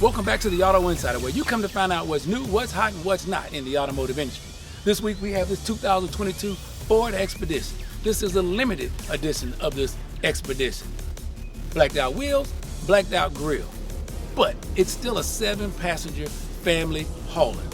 Welcome back to the Auto Insider, where you come to find out what's new, what's hot, and what's not in the automotive industry. This week we have this 2022 Ford Expedition. This is a limited edition of this Expedition. Blacked out wheels, blacked out grille. But it's still a 7-passenger family hauler.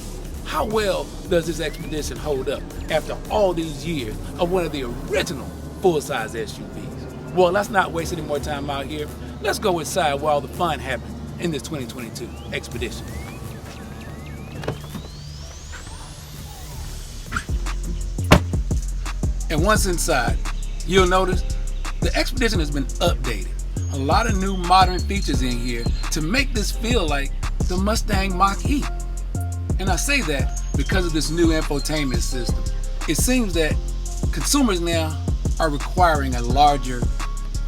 How well does this Expedition hold up after all these years of one of the original full-size SUVs? Well, let's not waste any more time out here. Let's go inside where all the fun happens in this 2022 Expedition. And once inside, you'll notice the Expedition has been updated. A lot of new modern features in here to make this feel like the Mustang Mach-E. And I say that because of this new infotainment system. It seems that consumers now are requiring a larger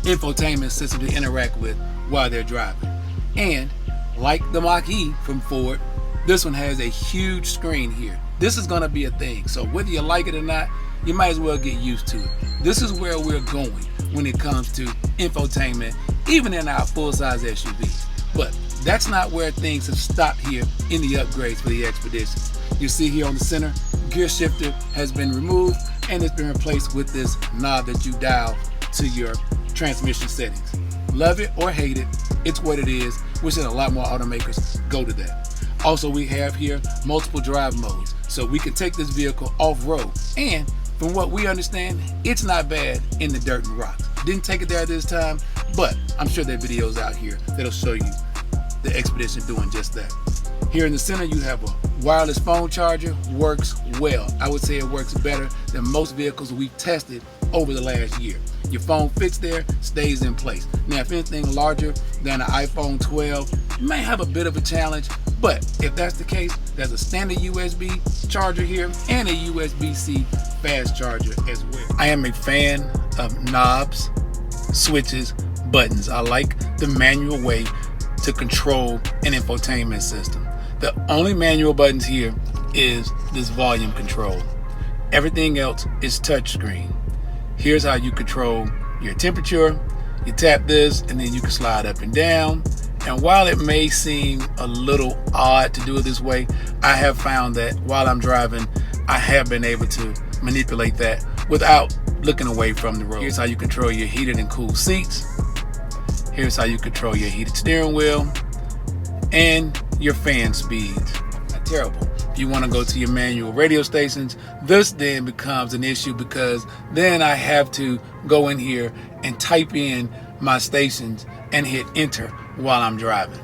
infotainment system to interact with while they're driving. And like the Mach-E from Ford, this one has a huge screen here. This is gonna be a thing. So whether you like it or not, you might as well get used to it. This is where we're going when it comes to infotainment, even in our full-size SUVs. But that's not where things have stopped here in the upgrades for the Expedition. You see here on the center, gear shifter has been removed and it's been replaced with this knob that you dial to your transmission settings. Love it or hate it, it's what it is, which is a lot more automakers go to that. Also, we have here multiple drive modes, so we can take this vehicle off-road. And from what we understand, it's not bad in the dirt and rocks. Didn't take it there this time, but I'm sure there are videos out here that'll show you the Expedition doing just that. Here in the center, you have a wireless phone charger. Works well. I would say it works better than most vehicles we've tested over the last year. Your phone fits there, stays in place. Now, if anything larger than an iPhone 12, you may have a bit of a challenge, but if that's the case, there's a standard USB charger here and a USB-C fast charger as well. I am a fan of knobs, switches, buttons. I like the manual way to control an infotainment system. The only manual buttons here is this volume control. Everything else is touchscreen. Here's how you control your temperature. You tap this and then you can slide up and down. And while it may seem a little odd to do it this way, I have found that while I'm driving, I have been able to manipulate that without looking away from the road. Here's how you control your heated and cooled seats. Here's how you control your heated steering wheel and your fan speeds. Not terrible. If you want to go to your manual radio stations, this then becomes an issue because then I have to go in here and type in my stations and hit enter while I'm driving.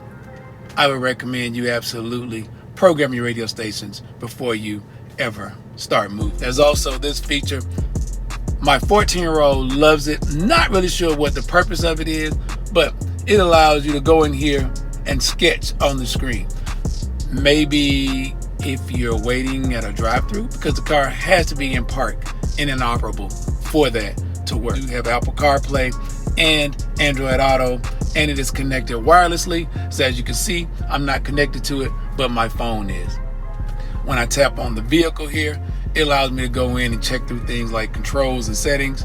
I would recommend you absolutely program your radio stations before you ever start moving. There's also this feature. My 14-year-old loves it. Not really sure what the purpose of it is, but it allows you to go in here and sketch on the screen. Maybe if you're waiting at a drive-thru, because the car has to be in park and inoperable for that to work. You have Apple CarPlay and Android Auto, and it is connected wirelessly. So as you can see, I'm not connected to it, but my phone is. When I tap on the vehicle here, it allows me to go in and check through things like controls and settings.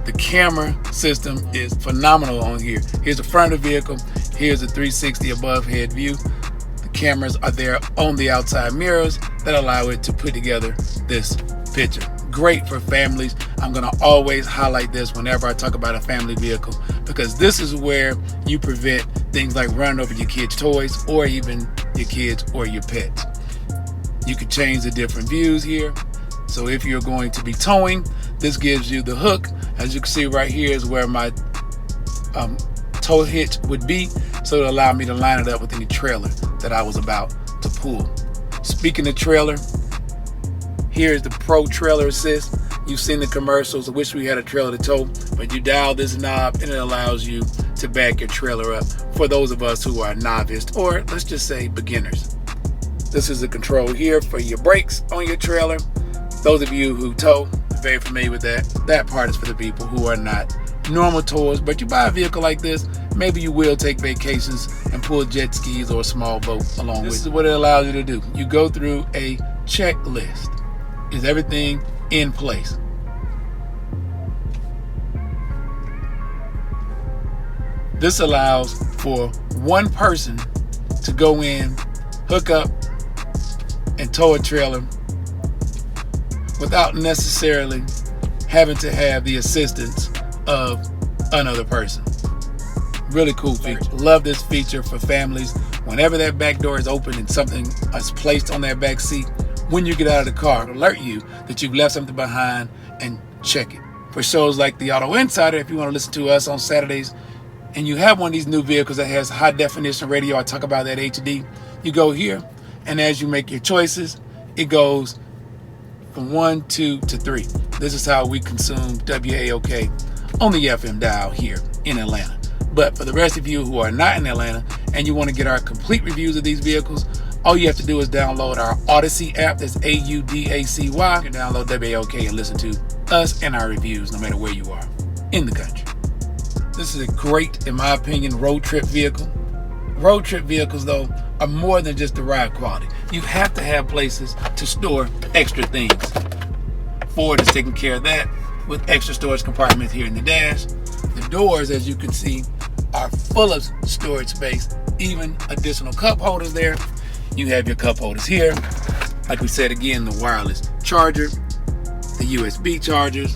The camera system is phenomenal on here. Here's the front of the vehicle. Here's a 360 above head view. The cameras are there on the outside mirrors that allow it to put together this picture. Great for families. I'm gonna always highlight this whenever I talk about a family vehicle, because this is where you prevent things like running over your kids' toys or even your kids or your pets. You can change the different views here. So if you're going to be towing, this gives you the hook. As you can see right here is where my tow hitch would be, so it'll allow me to line it up with any trailer that I was about to pull. Speaking of trailer, here's the Pro Trailer Assist. You've seen the commercials. I wish we had a trailer to tow, but you dial this knob and it allows you to back your trailer up for those of us who are novice, or let's just say beginners. This is the control here for your brakes on your trailer. Those of you who tow are very familiar with that. That part is for the people who are not normal towers, but you buy a vehicle like this, maybe you will take vacations and pull jet skis or a small boat along with it. This is what it allows you to do. You go through a checklist. Is everything in place? This allows for one person to go in, hook up, and tow a trailer without necessarily having to have the assistance of another person. Really cool feature. Love this feature for families. Whenever that back door is open and something is placed on that back seat, when you get out of the car, it'll alert you that you've left something behind and check it. For shows like the Auto Insider, if you want to listen to us on Saturdays and you have one of these new vehicles that has high definition radio, I talk about that HD, you go here, and as you make your choices, it goes from 1, 2 to 3. This is how we consume WAOK on the FM dial here in Atlanta. But for the rest of you who are not in Atlanta and you want to get our complete reviews of these vehicles, all you have to do is download our Odyssey app. That's AUDACY. You can download WAOK and listen to us and our reviews no matter where you are in the country. This is a great, in my opinion, road trip vehicle. Road trip vehicles, though, are more than just the ride quality. You have to have places to store extra things. Ford is taking care of that with extra storage compartments here in the dash. The doors, as you can see, are full of storage space, even additional cup holders there. You have your cup holders here. Like we said again, the wireless charger, the USB chargers.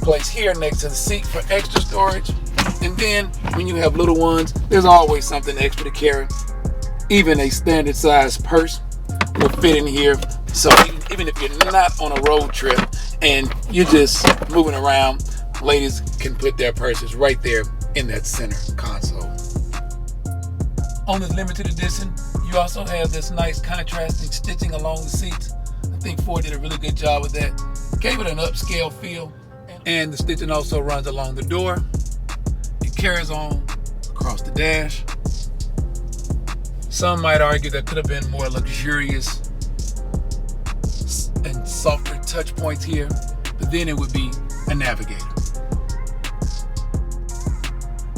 Placed here next to the seat for extra storage. And then when you have little ones, there's always something extra to carry. Even a standard size purse will fit in here. So even if you're not on a road trip and you're just moving around, ladies can put their purses right there in that center console. On this limited edition, you also have this nice contrasting stitching along the seats. I think Ford did a really good job with that. Gave it an upscale feel. And the stitching also runs along the door. It carries on across the dash. Some might argue that could have been more luxurious and softer touch points here, but then it would be a navigator.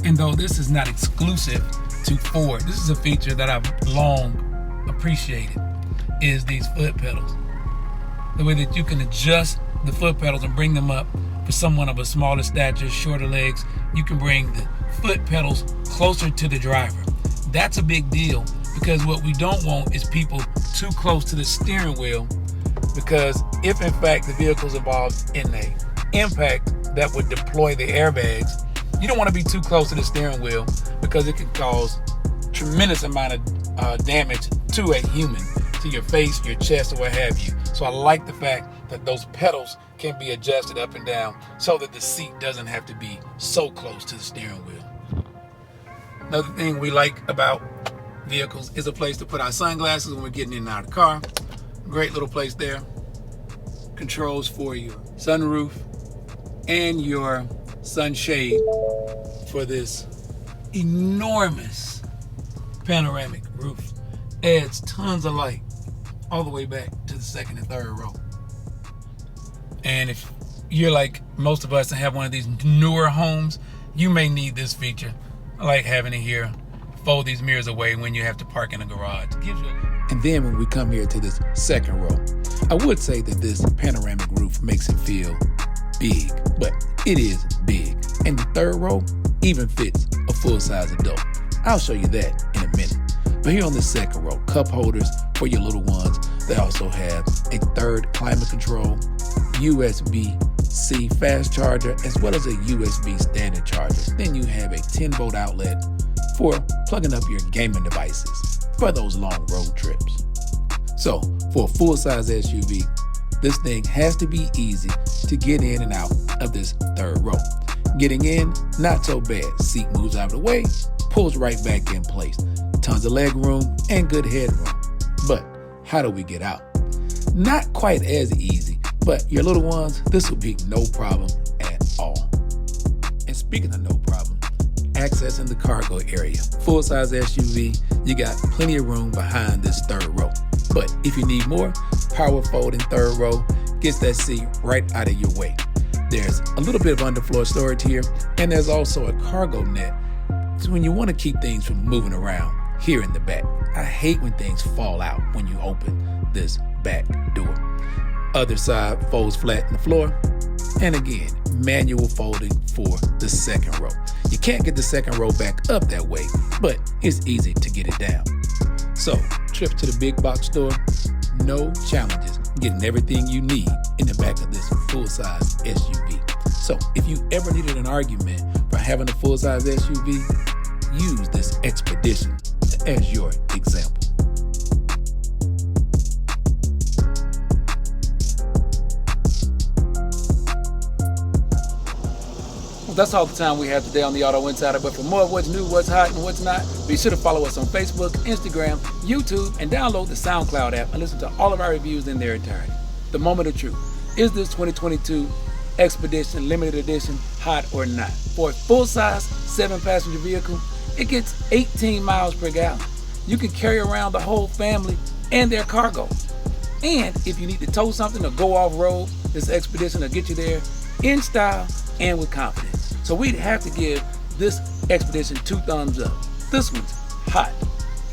And though this is not exclusive to Ford, this is a feature that I've long appreciated, is these foot pedals. The way that you can adjust the foot pedals and bring them up for someone of a smaller stature, shorter legs. You can bring the foot pedals closer to the driver. That's a big deal, because what we don't want is people too close to the steering wheel, because if in fact the vehicle's involved in an impact that would deploy the airbags, you don't want to be too close to the steering wheel, because it can cause tremendous amount of damage to a human, to your face, your chest, or what have you. So I like the fact that those pedals can be adjusted up and down so that the seat doesn't have to be so close to the steering wheel. Another thing we like about vehicles is a place to put our sunglasses when we're getting in and out of the car. Great little place there. Controls for your sunroof and your sunshade for this enormous panoramic roof. Adds tons of light all the way back to the second and third row. And if you're like most of us and have one of these newer homes, you may need this feature. I like having it here. Fold these mirrors away when you have to park in a garage. And then when we come here to this second row, I would say that this panoramic roof makes it feel big, but it is big. And the third row even fits a full-size adult. I'll show you that in a minute. But here on the second row, cup holders for your little ones. They also have a third climate control, USB-C fast charger, as well as a USB standard charger. Then you have a 10-volt outlet for plugging up your gaming devices for those long road trips. So for a full-size SUV, this thing has to be easy to get in and out of this third row. Getting in, not so bad. Seat moves out of the way, pulls right back in place. Tons of leg room and good headroom. But how do we get out? Not quite as easy, but your little ones, this will be no problem at all. And speaking of no problem, accessing the cargo area. Full-size SUV, you got plenty of room behind this third row. But if you need more, power folding third row gets that seat right out of your way. There's a little bit of underfloor storage here, and there's also a cargo net. So when you want to keep things from moving around here in the back. I hate when things fall out when you open this back door. Other side folds flat in the floor. And again, manual folding for the second row. You can't get the second row back up that way, but it's easy to get it down. So, trip to the big box store, no challenges getting everything you need in the back of this full-size SUV. So, if you ever needed an argument for having a full-size SUV, use this Expedition as your example. Well, that's all the time we have today on the Auto Insider, but for more of what's new, what's hot, and what's not, be sure to follow us on Facebook, Instagram, YouTube, and download the SoundCloud app and listen to all of our reviews in their entirety. The moment of truth. Is this 2022 Expedition Limited Edition hot or not? For a full-size 7-passenger vehicle, it gets 18 miles per gallon. You can carry around the whole family and their cargo. And if you need to tow something or go off-road, this Expedition will get you there in style and with confidence. So we'd have to give this Expedition 2 thumbs up. This one's hot.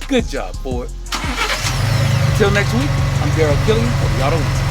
Good job, Ford. Until next week, I'm Daryl Killian for the Auto Insider.